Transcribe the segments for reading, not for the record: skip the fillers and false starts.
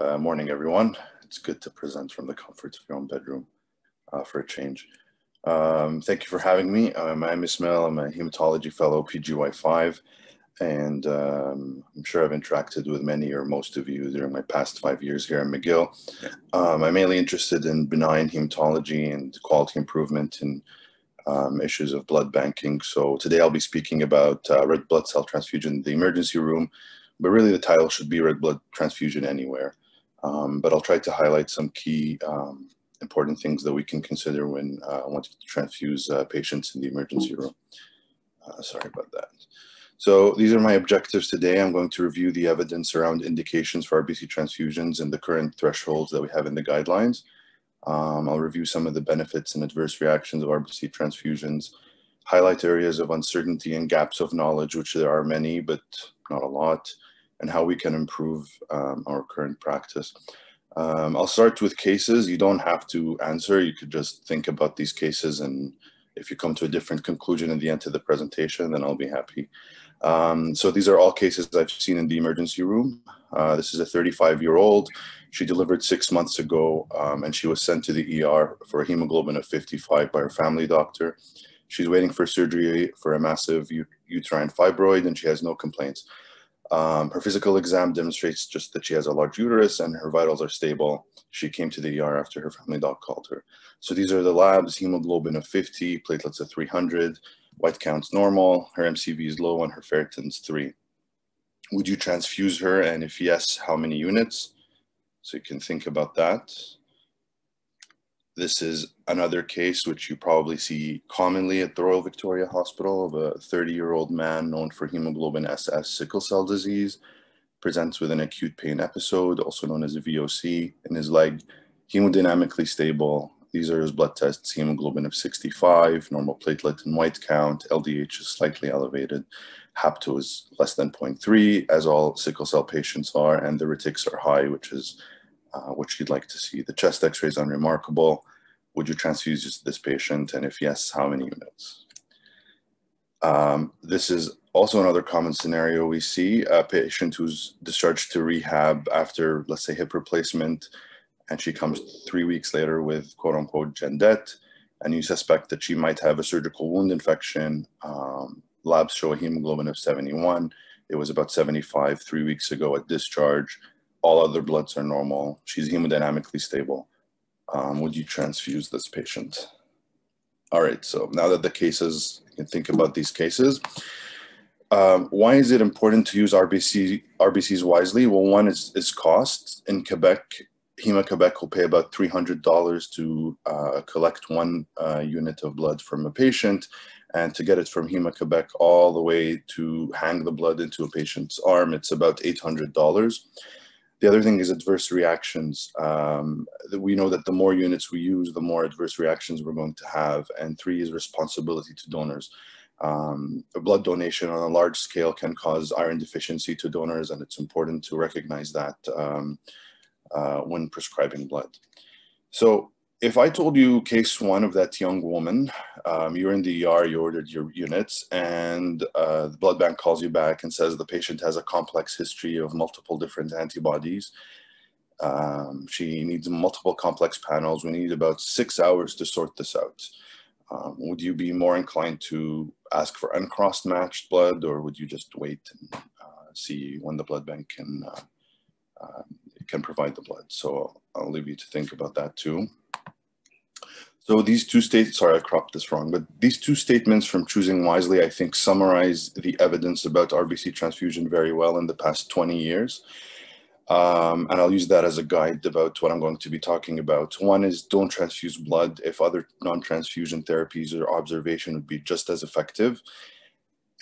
Morning, everyone. It's good to present from the comfort of your own bedroom for a change. Thank you for having me. I'm Ismail. I'm a hematology fellow, PGY5, and I'm sure I've interacted with many or most of you during my past 5 years here at McGill. I'm mainly interested in benign hematology and quality improvement in issues of blood banking. So today I'll be speaking about red blood cell transfusion in the emergency room, but really the title should be red blood transfusion anywhere. But I'll try to highlight some key important things that we can consider when wanting to transfuse patients in the emergency room. Sorry about that. So these are my objectives today. I'm going to review the evidence around indications for RBC transfusions and the current thresholds that we have in the guidelines. I'll review some of the benefits and adverse reactions of RBC transfusions, highlight areas of uncertainty and gaps of knowledge, which there are many, but not a lot, and how we can improve our current practice. I'll start with cases. You don't have to answer. You could just think about these cases, and if you come to a different conclusion at the end of the presentation, then I'll be happy. So these are all cases I've seen in the emergency room. This is a 35-year-old. She delivered 6 months ago, and she was sent to the ER for a hemoglobin of 55 by her family doctor. She's waiting for surgery for a massive uterine fibroid, and she has no complaints. Her physical exam demonstrates just that she has a large uterus and her vitals are stable. She came to the ER after her family doc called her. So these are the labs: hemoglobin of 50, platelets of 300, white count's normal, her MCV is low, and her ferritin's 3. Would you transfuse her? And if yes, how many units? So you can think about that. This is another case which you probably see commonly at the Royal Victoria Hospital of a 30-year-old man known for hemoglobin SS sickle cell disease, presents with an acute pain episode, also known as a VOC, in his leg, hemodynamically stable. These are his blood tests: hemoglobin of 65, normal platelet and white count, LDH is slightly elevated, hapto is less than 0.3, as all sickle cell patients are, and the retics are high, which is which you'd like to see. The chest x-ray is unremarkable. Would you transfuse this patient? And if yes, how many units? This is also another common scenario we see: a patient who's discharged to rehab after, let's say, hip replacement, and she comes 3 weeks later with quote unquote Gendet, and you suspect that she might have a surgical wound infection. Labs show a hemoglobin of 71. It was about 75 3 weeks ago at discharge. All other bloods are normal. She's hemodynamically stable. Would you transfuse this patient? All right, so now that the cases, you can think about these cases. Why is it important to use RBCs wisely? Well, one is cost. In Quebec, Hema-Quebec will pay about $300 to collect 1 unit of blood from a patient, and to get it from Hema-Quebec all the way to hang the blood into a patient's arm, it's about $800. The other thing is adverse reactions. We know that the more units we use, the more adverse reactions we're going to have. And 3 is responsibility to donors. A blood donation on a large scale can cause iron deficiency to donors, and it's important to recognize that when prescribing blood. So if I told you case 1 of that young woman, you're in the ER, you ordered your units, and the blood bank calls you back and says the patient has a complex history of multiple different antibodies. She needs multiple complex panels. We need about 6 hours to sort this out. Would you be more inclined to ask for uncrossed matched blood, or would you just wait and see when the blood bank can provide the blood? So I'll leave you to think about that too. So these two statements, sorry, I cropped this wrong, but these 2 statements from Choosing Wisely, I think, summarize the evidence about RBC transfusion very well in the past 20 years. And I'll use that as a guide about what I'm going to be talking about. One is don't transfuse blood if other non-transfusion therapies or observation would be just as effective.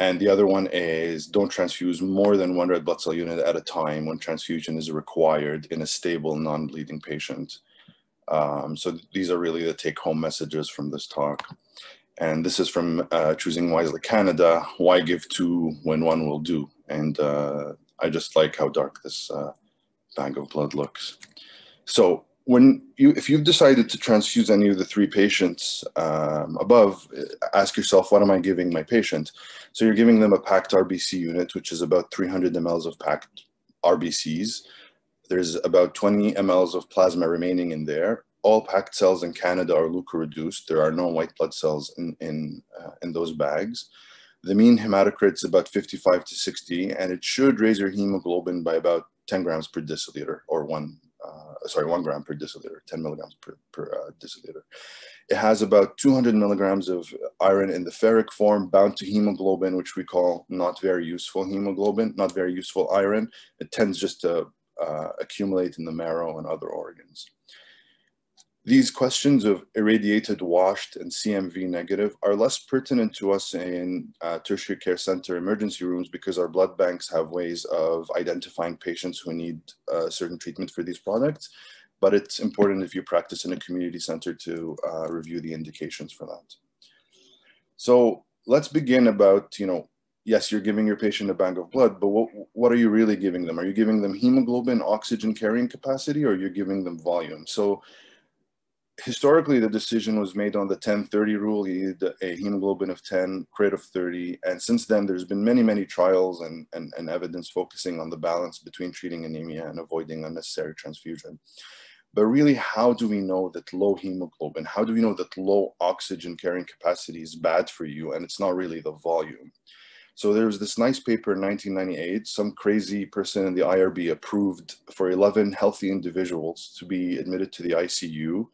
And the other one is don't transfuse more than 1 red blood cell unit at a time when transfusion is required in a stable non-bleeding patient. So these are really the take-home messages from this talk. And this is from Choosing Wisely Canada: why give 2 when 1 will do? And I just like how dark this bag of blood looks. So if you've decided to transfuse any of the 3 patients above, ask yourself, what am I giving my patient? So you're giving them a packed RBC unit, which is about 300 mLs of packed RBCs. There's about 20 mLs of plasma remaining in there. All packed cells in Canada are leukoreduced. There are no white blood cells in those bags. The mean hematocrit is about 55 to 60, and it should raise your hemoglobin by about 10 grams per deciliter, or 1 gram per deciliter, 10 milligrams per deciliter. It has about 200 milligrams of iron in the ferric form bound to hemoglobin, which we call not very useful hemoglobin, not very useful iron. It tends just to accumulate in the marrow and other organs. These questions of irradiated, washed, and CMV negative are less pertinent to us in tertiary care center emergency rooms because our blood banks have ways of identifying patients who need certain treatment for these products. But it's important if you practice in a community center to review the indications for that. So let's begin about, yes, you're giving your patient a bag of blood, but what are you really giving them? Are you giving them hemoglobin, oxygen carrying capacity, or you're giving them volume? So historically, the decision was made on the 10-30 rule. You need a hemoglobin of 10, crit of 30. And since then, there's been many, many trials and evidence focusing on the balance between treating anemia and avoiding unnecessary transfusion. But really, how do we know that low hemoglobin, how do we know that low oxygen carrying capacity is bad for you and it's not really the volume? So there was this nice paper in 1998, some crazy person in the IRB approved for 11 healthy individuals to be admitted to the ICU.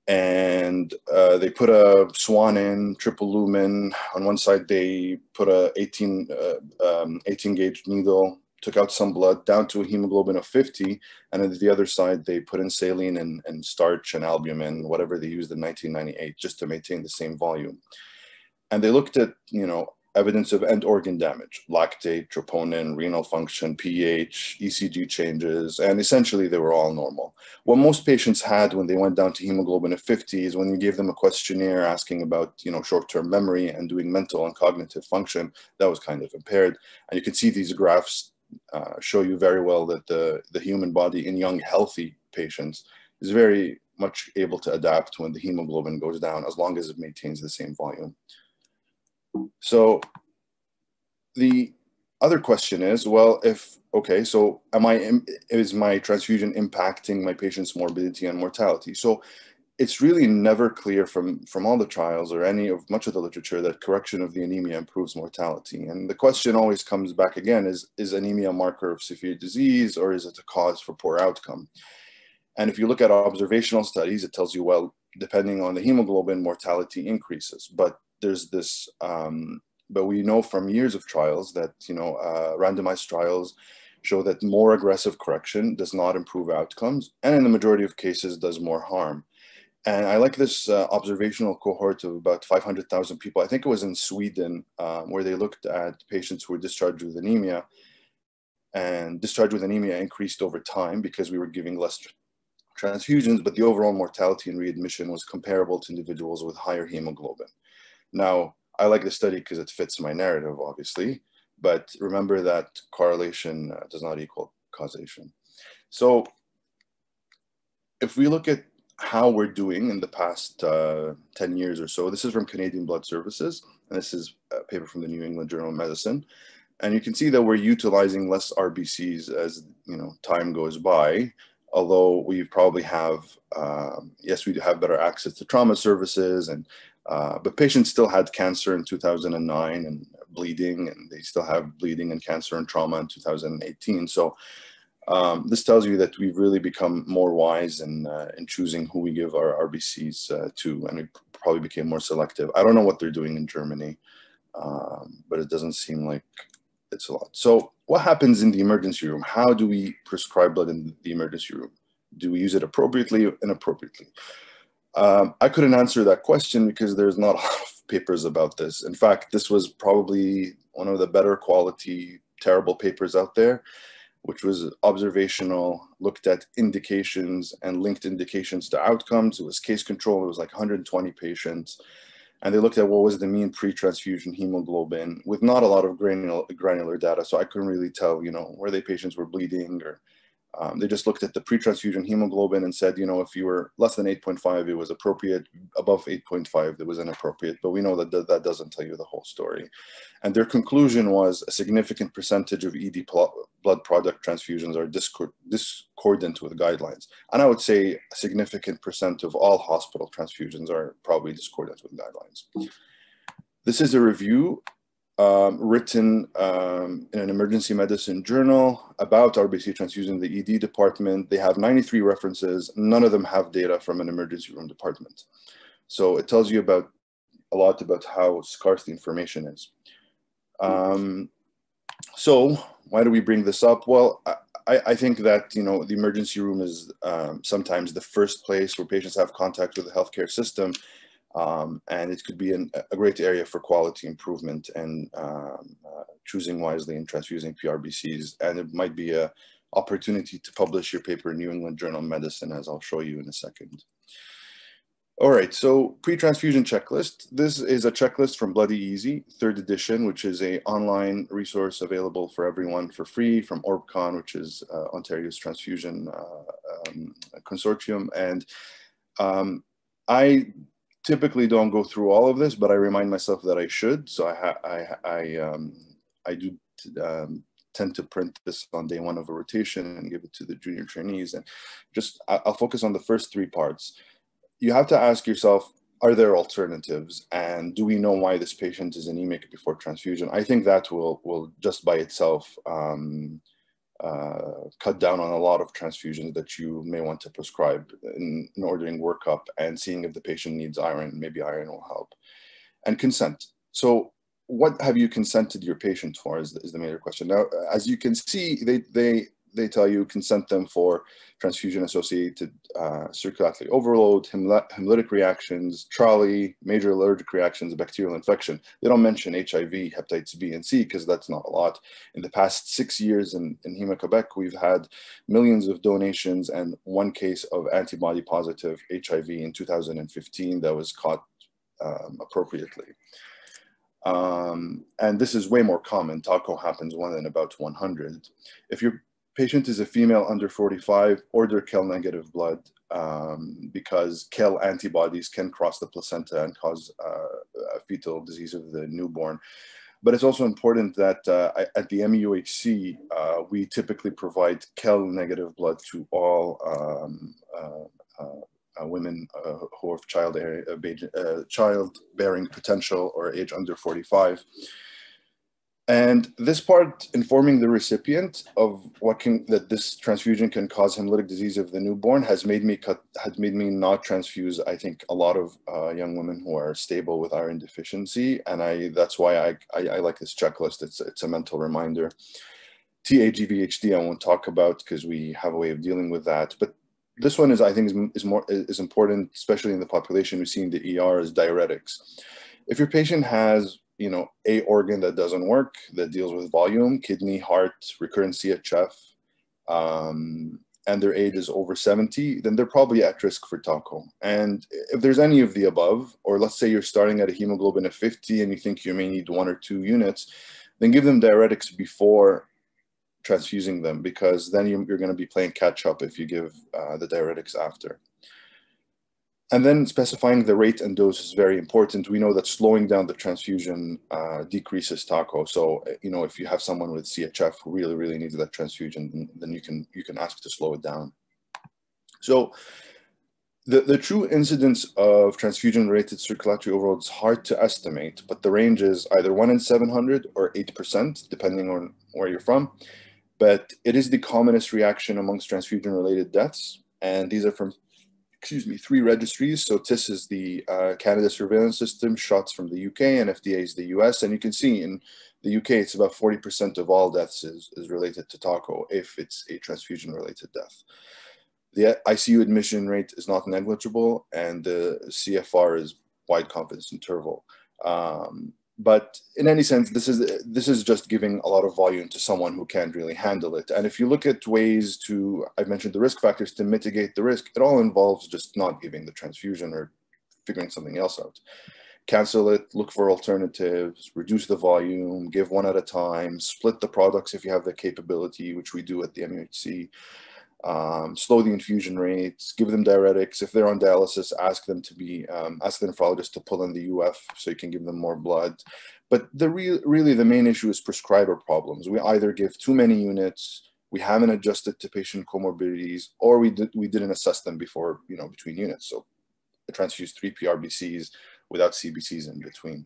And they put a Swan in, triple lumen. On one side, they put a 18 gauge needle, took out some blood down to a hemoglobin of 50. And on the other side, they put in saline and starch and albumin, whatever they used in 1998, just to maintain the same volume. And they looked at, evidence of end organ damage, lactate, troponin, renal function, pH, ECG changes, and essentially they were all normal. What most patients had when they went down to hemoglobin of 50 is when you gave them a questionnaire asking about, short-term memory and doing mental and cognitive function, that was kind of impaired. And you can see these graphs show you very well that the human body in young, healthy patients is very much able to adapt when the hemoglobin goes down, as long as it maintains the same volume. So the other question is, well, so is my transfusion impacting my patient's morbidity and mortality? So it's really never clear from all the trials or much of the literature that correction of the anemia improves mortality. And the question always comes back again, is anemia a marker of severe disease, or is it a cause for poor outcome? And if you look at observational studies, it tells you, well, depending on the hemoglobin, mortality increases. But there's this, but we know from years of trials that, randomized trials show that more aggressive correction does not improve outcomes, and in the majority of cases does more harm. And I like this observational cohort of about 500,000 people. I think it was in Sweden, where they looked at patients who were discharged with anemia, and discharge with anemia increased over time because we were giving less transfusions, but the overall mortality and readmission was comparable to individuals with higher hemoglobin. Now, I like the study because it fits my narrative, obviously, but remember that correlation does not equal causation. So if we look at how we're doing in the past 10 years or so, this is from Canadian Blood Services, and this is a paper from the New England Journal of Medicine. And you can see that we're utilizing less RBCs as time goes by, although we probably have, yes, we have better access to trauma services, but patients still had cancer in 2009 and bleeding, and they still have bleeding and cancer and trauma in 2018. So this tells you that we've really become more wise in choosing who we give our RBCs to, and we probably became more selective. I don't know what they're doing in Germany, but it doesn't seem like it's a lot. So what happens in the emergency room? How do we prescribe blood in the emergency room? Do we use it appropriately or inappropriately? I couldn't answer that question because there's not a lot of papers about this. In fact, this was probably one of the better quality, terrible papers out there, which was observational, looked at indications and linked indications to outcomes. It was case control. It was like 120 patients. And they looked at what was the mean pre-transfusion hemoglobin with not a lot of granular data. So I couldn't really tell, where they patients were bleeding or They just looked at the pre-transfusion hemoglobin and said, you know, if you were less than 8.5, it was appropriate. Above 8.5, it was inappropriate. But we know that that doesn't tell you the whole story. And their conclusion was a significant percentage of ED blood product transfusions are discordant with guidelines. And I would say a significant percent of all hospital transfusions are probably discordant with guidelines. This is a review written in an emergency medicine journal about RBC transfusion in the ED department. They have 93 references. None of them have data from an emergency room department. So it tells you about a lot about how scarce the information is. So why do we bring this up? Well, I think that, you know, the emergency room is sometimes the first place where patients have contact with the healthcare system. And it could be a great area for quality improvement and choosing wisely and transfusing PRBCs. And it might be an opportunity to publish your paper in New England Journal of Medicine, as I'll show you in a second. All right, so pre-transfusion checklist. This is a checklist from Bloody Easy, 3rd edition, which is an online resource available for everyone for free from OrbCon, which is Ontario's transfusion consortium. And I typically don't go through all of this, but I remind myself that I should. So I do tend to print this on day 1 of a rotation and give it to the junior trainees. And just, I'll focus on the first 3 parts. You have to ask yourself, are there alternatives? And do we know why this patient is anemic before transfusion? I think that will just by itself cut down on a lot of transfusions that you may want to prescribe in ordering workup and seeing if the patient needs iron. Maybe iron will help. And consent. So what have you consented your patient for is the major question. Now, as you can see, they tell you consent them for transfusion-associated circulatory overload, hemolytic reactions, TRALI, major allergic reactions, bacterial infection. They don't mention HIV, hepatitis B and C, because that's not a lot. In the past 6 years in Hema-Quebec, we've had millions of donations and 1 case of antibody-positive HIV in 2015 that was caught appropriately. And this is way more common. TACO happens 1 in about 100. If your patient is a female under 45, order KEL negative blood because KEL antibodies can cross the placenta and cause fetal disease of the newborn. But it's also important that at the MEUHC, we typically provide KEL negative blood to all women who have childbearing potential or age under 45. And this part, informing the recipient of that this transfusion can cause hemolytic disease of the newborn, has made me not transfuse, I think, a lot of young women who are stable with iron deficiency, and that's why I like this checklist. It's a mental reminder. TAGVHD I won't talk about because we have a way of dealing with that, but this one I think is important, especially in the population we see in the ER, is diuretics. If your patient has, you know, a organ that doesn't work, that deals with volume, kidney, heart, recurrent CHF, and their age is over 70, then they're probably at risk for TACO. And if there's any of the above, or let's say you're starting at a hemoglobin of 50 and you think you may need 1 or 2 units, then give them diuretics before transfusing them, because then you're going to be playing catch up if you give the diuretics after. And then specifying the rate and dose is very important. We know that slowing down the transfusion decreases TACO. So, you know, if you have someone with CHF who really, really needs that transfusion, then you can ask to slow it down. So the true incidence of transfusion-related circulatory overload is hard to estimate, but the range is either 1 in 700 or 8%, depending on where you're from. But it is the commonest reaction amongst transfusion-related deaths. And these are from 3 registries. So TISS is the Canada Surveillance System, shots from the UK, and FDA is the US. And you can see in the UK, it's about 40% of all deaths is related to TACO if it's a transfusion-related death. The ICU admission rate is not negligible, and the CFR is wide confidence interval. But in any sense, this is just giving a lot of volume to someone who can't really handle it. And if you look at ways to, I've mentioned the risk factors to mitigate the risk, it all involves just not giving the transfusion or figuring something else out. Cancel it, look for alternatives, reduce the volume, give 1 at a time, split the products if you have the capability, which we do at the MUHC. slow the infusion rates, give them diuretics. If they're on dialysis, ask them to be, ask the nephrologist to pull in the UF so you can give them more blood. But really the main issue is prescriber problems. We either give too many units, we haven't adjusted to patient comorbidities, or we didn't assess them before, between units. So the transfused 3 RBCs without CBCs in between.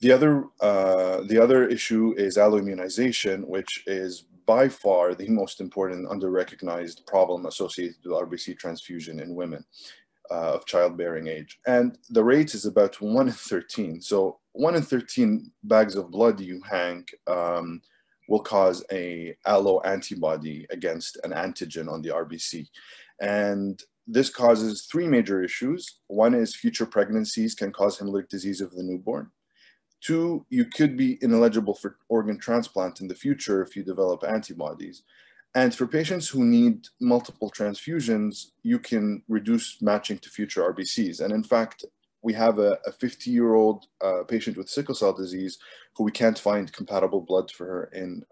The other issue is alloimmunization, which is by far the most important under-recognized problem associated with RBC transfusion in women of childbearing age. And the rate is about 1 in 13. So 1 in 13 bags of blood you hang will cause a allo antibody against an antigen on the RBC. And this causes 3 major issues. One is future pregnancies can cause hemolytic disease of the newborn. 2, you could be ineligible for organ transplant in the future if you develop antibodies. And for patients who need multiple transfusions, you can reduce matching to future RBCs. And in fact, we have a 50-year-old patient with sickle cell disease who we can't find compatible blood for her in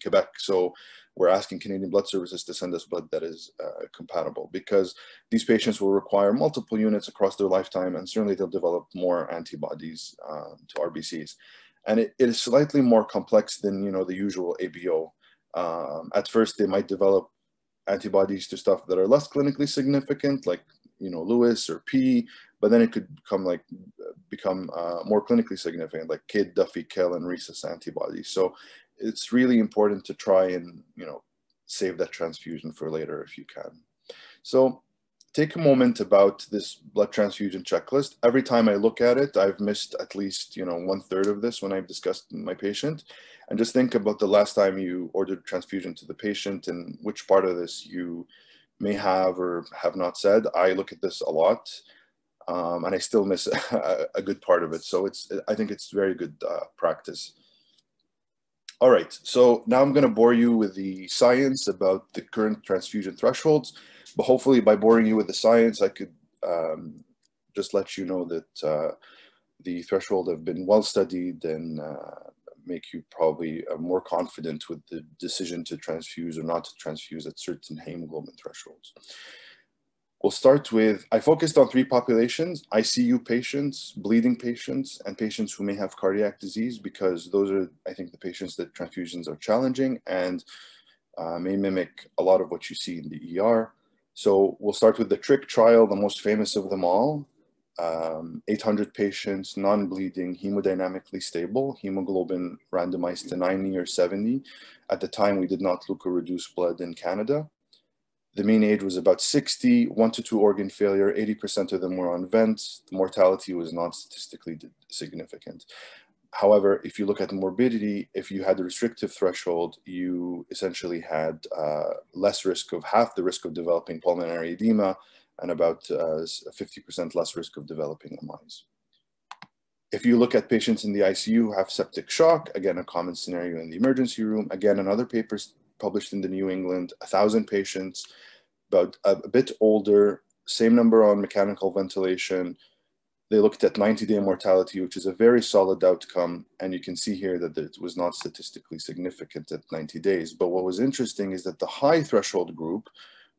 Quebec. So we're asking Canadian Blood Services to send us blood that is compatible, because these patients will require multiple units across their lifetime, and certainly they'll develop more antibodies to RBCs. And it is slightly more complex than the usual ABO. At first, they might develop antibodies to stuff that are less clinically significant, like Lewis or P, but then it could become more clinically significant, like KID, Duffy, Kell, and rhesus antibodies. So it's really important to try and save that transfusion for later if you can. So take a moment about this blood transfusion checklist. Every time I look at it, I've missed at least 1/3 of this when I've discussed my patient. And just think about the last time you ordered transfusion to the patient and which part of this you may have or have not said. I look at this a lot, and I still miss a good part of it. So I think it's very good practice. All right, so now I'm going to bore you with the science about the current transfusion thresholds, but hopefully by boring you with the science, I could just let you know that the threshold have been well studied and make you probably more confident with the decision to transfuse or not to transfuse at certain hemoglobin thresholds. We'll start with, I focused on 3 populations: ICU patients, bleeding patients, and patients who may have cardiac disease, because those are, I think, the patients that transfusions are challenging and may mimic a lot of what you see in the ER. So we'll start with the TRICC trial, the most famous of them all. 800 patients, non-bleeding, hemodynamically stable, hemoglobin randomized to 90 or 70. At the time, we did not look or reduce blood in Canada. The mean age was about 60, 1 to 2 organ failure, 80% of them were on vents. The mortality was not statistically significant. However, if you look at morbidity, if you had a restrictive threshold, you essentially had less risk of, half the risk of developing pulmonary edema, and about 50% less risk of developing MIs. If you look at patients in the ICU who have septic shock, again, a common scenario in the emergency room, again, another paper published in the New England, 1,000 patients, about a bit older, same number on mechanical ventilation. They looked at 90-day mortality, which is a very solid outcome. And you can see here that it was not statistically significant at 90 days. But what was interesting is that the high threshold group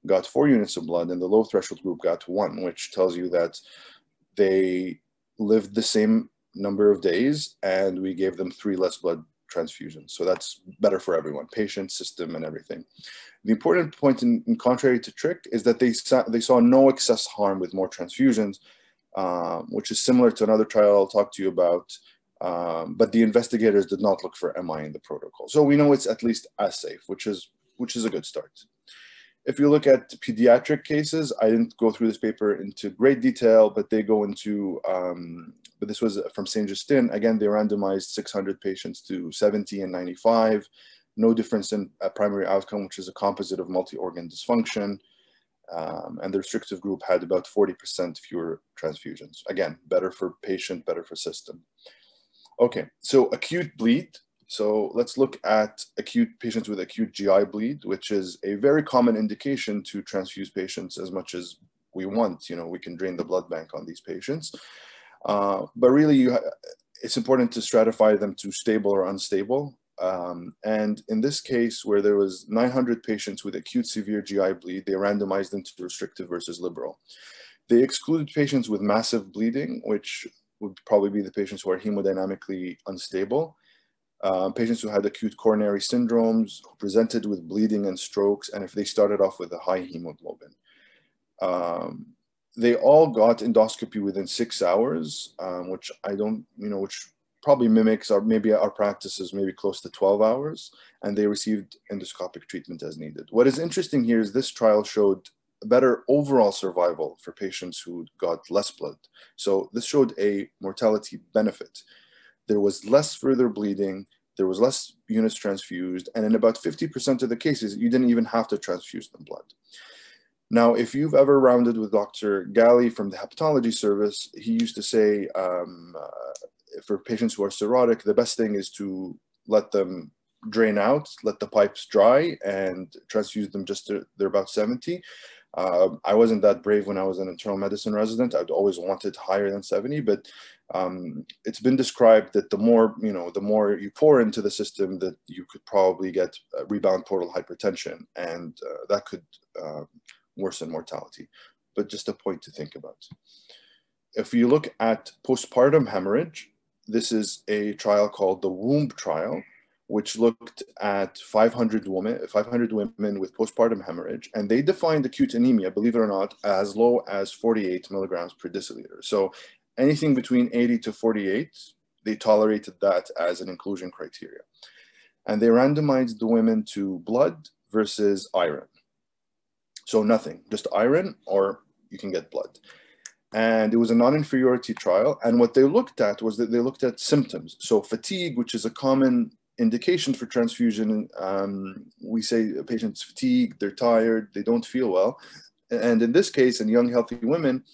got 4 units of blood and the low threshold group got 1, which tells you that they lived the same number of days and we gave them 3 less blood transfusions. So that's better for everyone, patient, system, and everything. The important point, in contrary to TRICC, is that they saw no excess harm with more transfusions, which is similar to another trial I'll talk to you about, but the investigators did not look for MI in the protocol. So we know it's at least as safe, which is a good start. If you look at pediatric cases, I didn't go through this paper into great detail, but they go into, but this was from St. Justin. Again, they randomized 600 patients to 70 and 95. No difference in a primary outcome, which is a composite of multi-organ dysfunction. And the restrictive group had about 40% fewer transfusions. Again, better for patient, better for system. Okay, so acute bleed. So let's look at acute patients with acute GI bleed, which is a very common indication to transfuse patients as much as we want. We can drain the blood bank on these patients. But really, it's important to stratify them to stable or unstable. And in this case, where there was 900 patients with acute severe GI bleed, they randomized them to restrictive versus liberal. They excluded patients with massive bleeding, which would probably be the patients who are hemodynamically unstable, patients who had acute coronary syndromes, who presented with bleeding and strokes, and if they started off with a high hemoglobin. They all got endoscopy within 6 hours, which which probably mimics maybe our practices, maybe close to 12 hours, and they received endoscopic treatment as needed. What is interesting here is this trial showed better overall survival for patients who got less blood. So this showed a mortality benefit. There was less further bleeding, there was less units transfused, and in about 50% of the cases, you didn't even have to transfuse them blood. Now, if you've ever rounded with Dr. Gali from the hepatology service, he used to say, for patients who are cirrhotic, the best thing is to let them drain out, let the pipes dry, and transfuse them just to they're about 70. I wasn't that brave when I was an internal medicine resident. I'd always wanted higher than 70, but it's been described that the more you pour into the system, that you could probably get rebound portal hypertension, and that could worsen mortality. But just a point to think about. If you look at postpartum hemorrhage, this is a trial called the WOMB trial, which looked at 500 women with postpartum hemorrhage, and they defined acute anemia, believe it or not, as low as 48 milligrams per deciliter. So anything between 80 to 48, they tolerated that as an inclusion criteria. And they randomized the women to blood versus iron. So nothing, just iron, or you can get blood. And it was a non-inferiority trial. And what they looked at was that they looked at symptoms. So fatigue, which is a common indication for transfusion. We say a patient's fatigued, they're tired, they don't feel well. And in this case, in young, healthy women,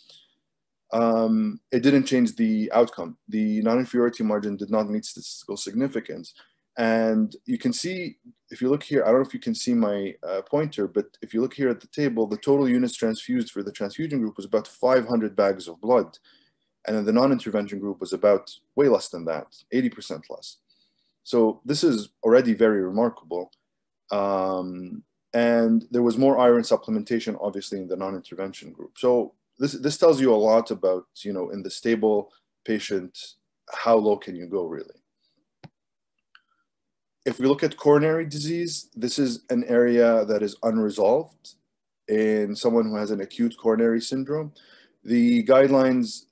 it didn't change the outcome. The non-inferiority margin did not meet statistical significance. And you can see, if you look here, I don't know if you can see my pointer, but if you look here at the table, the total units transfused for the transfusion group was about 500 bags of blood. And then the non-intervention group was about way less than that, 80% less. So this is already very remarkable. And there was more iron supplementation, obviously, in the non-intervention group. So this tells you a lot about, in the stable patient, how low can you go, really? If we look at coronary disease, this is an area that is unresolved in someone who has an acute coronary syndrome. The guidelines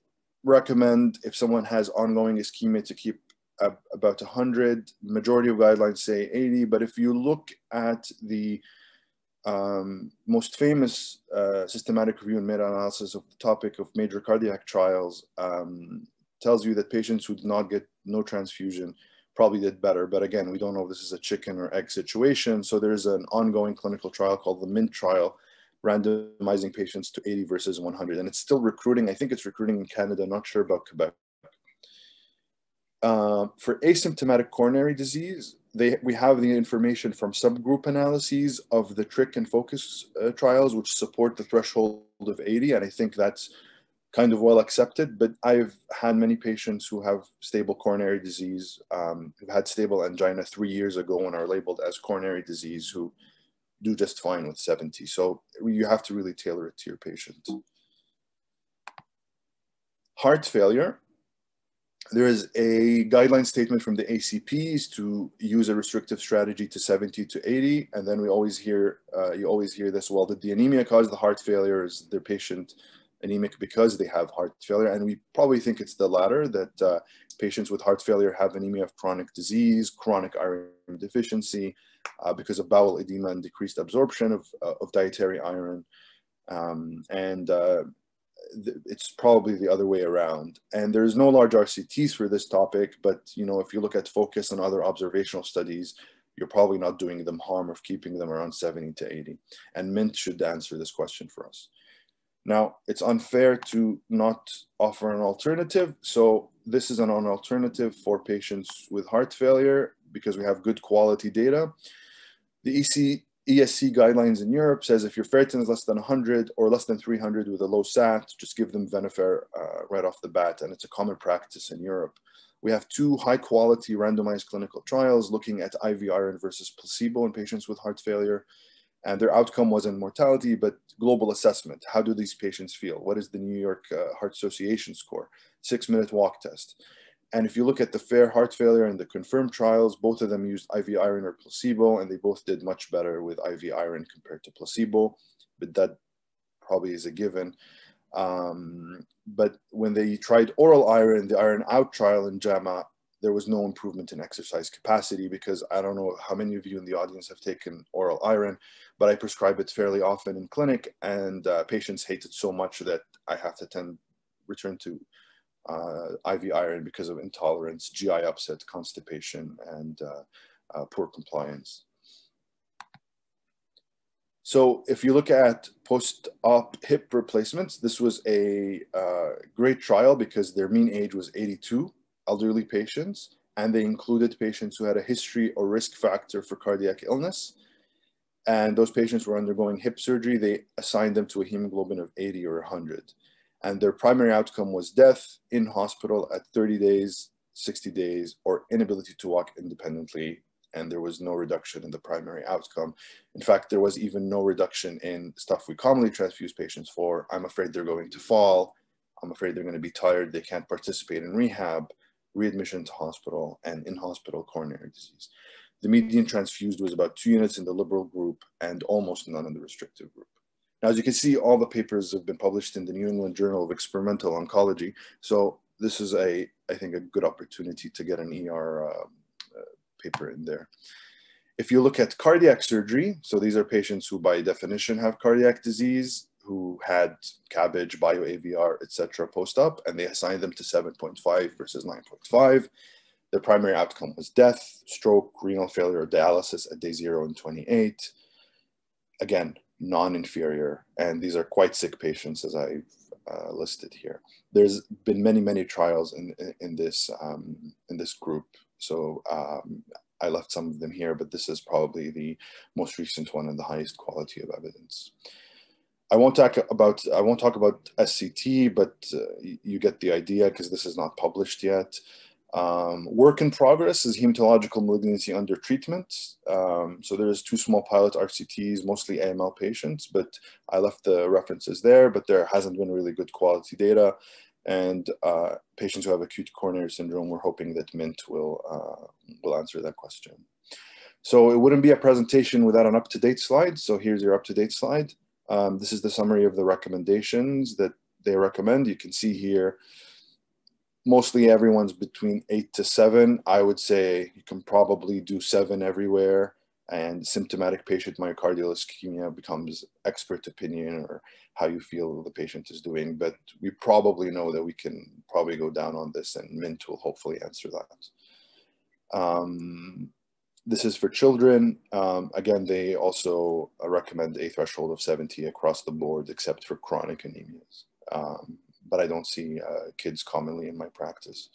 recommend, if someone has ongoing ischemia, to keep about 100. Majority of guidelines say 80, but if you look at the most famous systematic review and meta-analysis of the topic of major cardiac trials, tells you that patients who did not get no transfusion probably did better. But again, we don't know if this is a chicken or egg situation. So there's an ongoing clinical trial called the MINT trial, randomizing patients to 80 versus 100. And it's still recruiting. I think it's recruiting in Canada, not sure about Quebec. For asymptomatic coronary disease, we have the information from subgroup analyses of the TRICC and FOCUS trials, which support the threshold of 80. And I think that's kind of well accepted, but I've had many patients who have stable coronary disease, who've had stable angina 3 years ago and are labeled as coronary disease, who do just fine with 70. So you have to really tailor it to your patient. Heart failure. There is a guideline statement from the ACPs to use a restrictive strategy to 70 to 80. And then we always hear, you always hear this, well, did the anemia cause the heart failure? Is their patient anemic because they have heart failure? And we probably think it's the latter, that patients with heart failure have anemia of chronic disease, chronic iron deficiency, because of bowel edema and decreased absorption of dietary iron. It's probably the other way around. And there's no large RCTs for this topic, but if you look at FOCUS and other observational studies, you're probably not doing them harm of keeping them around 70 to 80. And MINT should answer this question for us. Now, it's unfair to not offer an alternative. So this is an alternative for patients with heart failure because we have good quality data. The ESC guidelines in Europe says if your ferritin is less than 100 or less than 300 with a low SAT, just give them Venofer right off the bat. And it's a common practice in Europe. We have 2 high-quality randomized clinical trials looking at IV iron versus placebo in patients with heart failure. And their outcome wasn't mortality, but global assessment. How do these patients feel? What is the New York Heart Association score? 6-minute walk test. And if you look at the FAIR heart failure and the confirmed trials, both of them used IV iron or placebo, and they both did much better with IV iron compared to placebo, but that probably is a given. But when they tried oral iron, the iron out trial in JAMA, there was no improvement in exercise capacity, because I don't know how many of you in the audience have taken oral iron, but I prescribe it fairly often in clinic, and patients hate it so much that I have to return to IV iron because of intolerance, GI upset, constipation, and poor compliance. So if you look at post-op hip replacements, this was a great trial because their mean age was 82, elderly patients, and they included patients who had a history or risk factor for cardiac illness. And those patients were undergoing hip surgery. They assigned them to a hemoglobin of 80 or 100. And their primary outcome was death in hospital at 30 days, 60 days, or inability to walk independently. And there was no reduction in the primary outcome. In fact, there was even no reduction in stuff we commonly transfuse patients for. I'm afraid they're going to fall. I'm afraid they're going to be tired. They can't participate in rehab, readmission to hospital, and in-hospital coronary disease. The median transfused was about 2 units in the liberal group and almost none in the restrictive group. Now, as you can see, all the papers have been published in the New England Journal of Experimental Oncology. So this is, I think, a good opportunity to get an ER paper in there. If you look at cardiac surgery, so these are patients who by definition have cardiac disease, who had CABG, bio-AVR, etc. post-op, and they assigned them to 7.5 versus 9.5. The primary outcome was death, stroke, renal failure, or dialysis at day 0 and 28. Again, non-inferior, and these are quite sick patients, as I've listed here. There's been many trials in this group, so I left some of them here, but this is probably the most recent one and the highest quality of evidence. I won't talk about SCT, but you get the idea because this is not published yet. Work in progress is hematological malignancy under treatment. So there's 2 small pilot RCTs, mostly AML patients, but I left the references there, but there hasn't been really good quality data. And patients who have acute coronary syndrome, we're hoping that MINT will answer that question. So it wouldn't be a presentation without an up-to-date slide. So here's your up-to-date slide. This is the summary of the recommendations that they recommend. You can see here, mostly everyone's between 8 to 7. I would say you can probably do 7 everywhere, and symptomatic patient myocardial ischemia becomes expert opinion or how you feel the patient is doing. But we probably know that we can probably go down on this, and MINT will hopefully answer that. This is for children. Again, they also recommend a threshold of 70 across the board, except for chronic anemias. But I don't see kids commonly in my practice.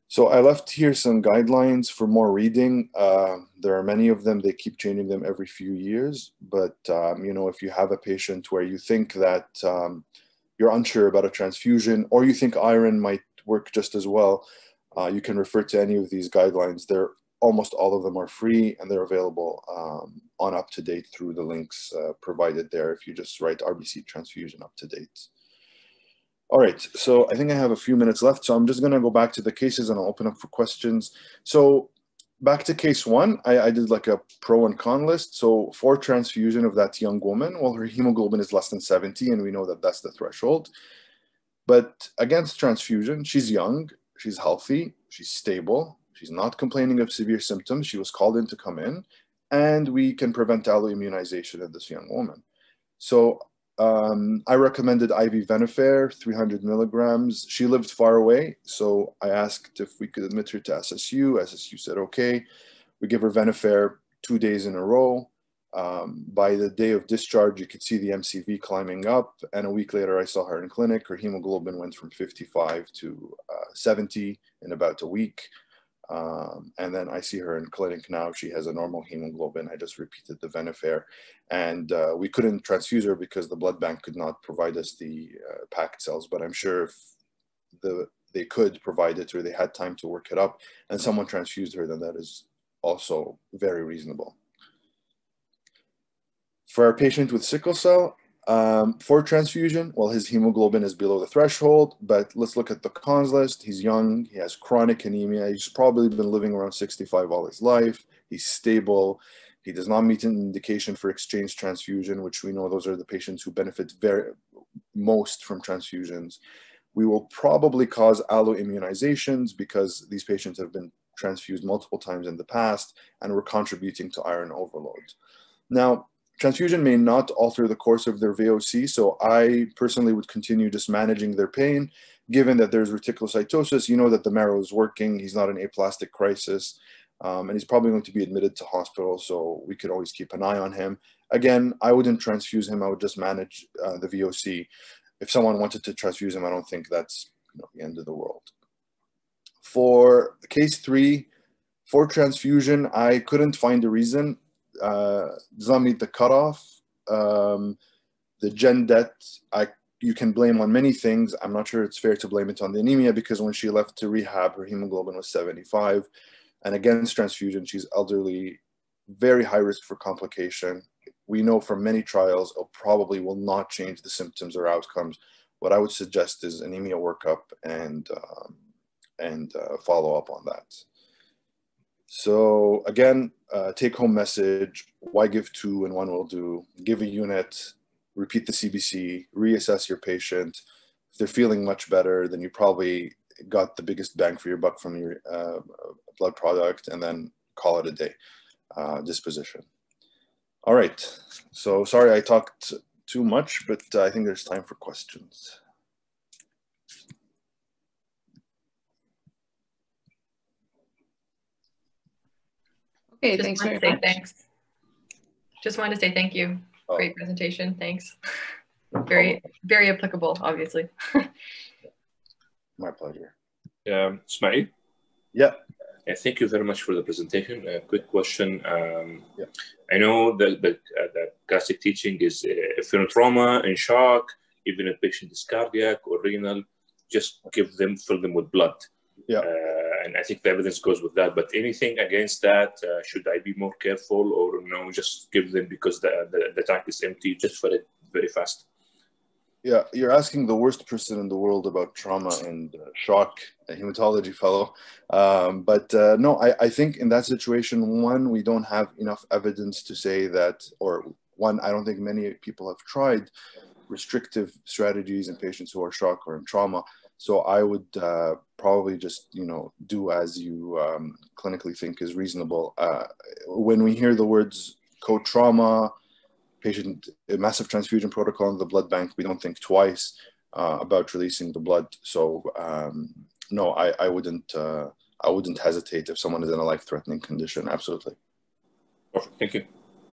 So I left here some guidelines for more reading. There are many of them. They keep changing them every few years. But you know, if you have a patient where you think that you're unsure about a transfusion, or you think iron might work just as well, you can refer to any of these guidelines. Almost all of them are free, and they're available on UpToDate through the links provided there if you just write RBC transfusion UpToDate. All right, so I think I have a few minutes left, so I'm just gonna go back to the cases and I'll open up for questions. So back to case 1, I did like a pro and con list. So for transfusion of that young woman, well, her hemoglobin is less than 70, and we know that that's the threshold. But against transfusion, she's young, she's healthy, she's stable, she's not complaining of severe symptoms, she was called in to come in, and we can prevent alloimmunization in this young woman. So I recommended IV Venofer, 300 milligrams. She lived far away, so I asked if we could admit her to SSU. SSU said okay. We give her Venofer 2 days in a row. By the day of discharge, you could see the MCV climbing up, and a week later I saw her in clinic. Her hemoglobin went from 55 to 70 in about a week. And then I see her in clinic now. She has a normal hemoglobin. I just repeated the Venofer, and we couldn't transfuse her because the blood bank could not provide us the packed cells. But I'm sure if the they could provide it or they had time to work it up, and someone transfused her, then that is also very reasonable. For our patient with sickle cell, for transfusion, well, his hemoglobin is below the threshold, but let's look at the cons list. He's young, he has chronic anemia, he's probably been living around 65 all his life, he's stable, he does not meet an indication for exchange transfusion, which we know those are the patients who benefit most from transfusions. We will probably cause alloimmunizations because these patients have been transfused multiple times in the past and we're contributing to iron overload. Now, transfusion may not alter the course of their VOC, so I personally would continue just managing their pain. Given that there's reticulocytosis, you know that the marrow is working, he's not an aplastic crisis, and he's probably going to be admitted to hospital, so we could always keep an eye on him. Again, I wouldn't transfuse him, I would just manage the VOC. If someone wanted to transfuse him, I don't think that's the end of the world. For case 3, for transfusion, I couldn't find a reason. Does not meet the cutoff. The gen debt, you can blame on many things. I'm not sure it's fair to blame it on the anemia because when she left to rehab, her hemoglobin was 75. And against transfusion, she's elderly, very high risk for complication. We know from many trials, it probably will not change the symptoms or outcomes. What I would suggest is anemia workup and follow up on that. So again, take home message, why give 2 and 1 will do? Give a unit, repeat the CBC, reassess your patient. If they're feeling much better, then you probably got the biggest bang for your buck from your blood product, and then call it a day, disposition. All right, so sorry I talked too much, but I think there's time for questions. Okay, thanks very much. Thanks. Just wanted to say thank you. Great presentation, thanks. Very applicable, obviously. My pleasure. Ismail? Yeah. Thank you very much for the presentation. A quick question. I know that the classic teaching is if you're in trauma, in shock, even if patient is cardiac or renal, just fill them with blood. Yeah. And I think the evidence goes with that. But anything against that, should I be more careful, or no, just give them because the tank is empty, just fill it very fast? Yeah, you're asking the worst person in the world about trauma and shock, a hematology fellow. No, I think in that situation, one, we don't have enough evidence to say that, or one, I don't think many people have tried restrictive strategies in patients who are shock or in trauma. So I would probably just, do as you clinically think is reasonable. When we hear the words co-trauma, a massive transfusion protocol in the blood bank, we don't think twice about releasing the blood. So no, I wouldn't hesitate if someone is in a life-threatening condition. Absolutely. Perfect. Thank you.